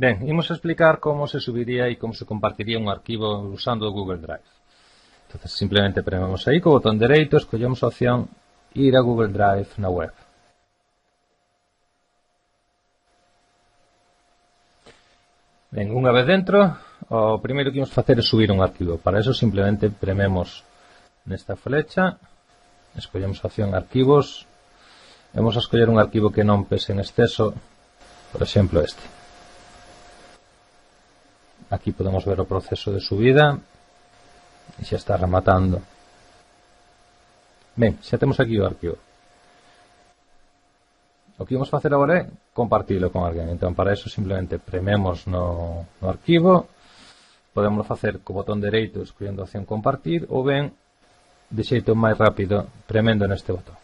Ben, imos a explicar como se subiría e como se compartiría un arquivo usando o Google Drive. Entonces, simplemente prememos aí co botón dereito, escollemos a opción ir a Google Drive na web. Ben, unha vez dentro, o primeiro que imos facer é subir un arquivo. Para eso simplemente prememos nesta flecha, escollemos a opción arquivos, e vamos a escoller un arquivo que non pese en exceso, por exemplo este. Aquí podemos ver o proceso de subida e xa está rematando. Ben, xa temos aquí o arquivo. O que vamos facer agora é compartilo con alguén. Entón, para eso simplemente prememos no arquivo. Podemos facer co botón dereito escollendo a opción compartir ou ben de xeito máis rápido premendo neste botón.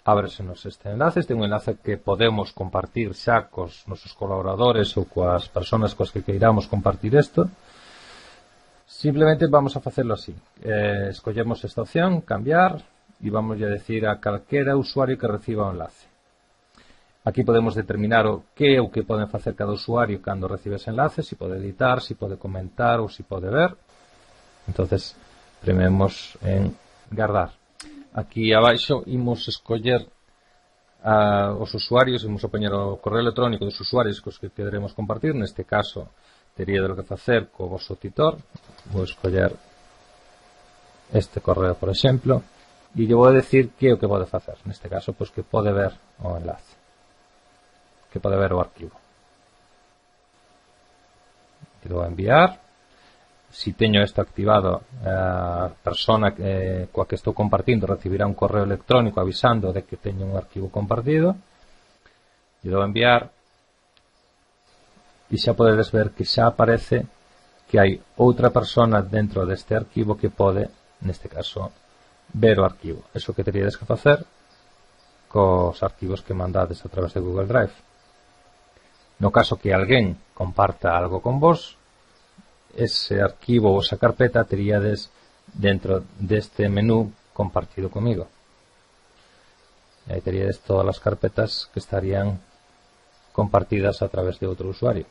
Ábresenos este enlace. Este é un enlace que podemos compartir xa cos nosos colaboradores ou coas persoas coas que queiramos compartir isto. Simplemente vamos a facelo así. Escollemos esta opción, cambiar, e vamos a decir a calquera usuario que reciba o enlace. Aquí podemos determinar o que poden facer cada usuario cando recibe ese enlace, se pode editar, se pode comentar ou se pode ver. Entonces, prememos en guardar. Aquí abaixo imos escoller os usuarios, imos a poñer o correo electrónico dos usuarios cos que queremos compartir. Neste caso, tería de lo que facer co vosso tutor. Vou escoller este correo, por exemplo, e lle vou decir que é o que pode facer. Neste caso, pois que pode ver o enlace, que pode ver o arquivo. E dou a enviar. Si teño isto activado, a persona coa que estou compartindo recibirá un correo electrónico avisando de que teño un arquivo compartido. E dou a enviar. E xa podedes ver que xa aparece que hai outra persona dentro deste arquivo que pode, neste caso, ver o arquivo. Eso que teríades que facer cos arquivos que mandades a través de Google Drive. No caso que alguén comparta algo con vos, ese arquivo ou esa carpeta teríades dentro deste menú compartido comigo. E aí teríades todas as carpetas que estarían compartidas a través de outro usuario.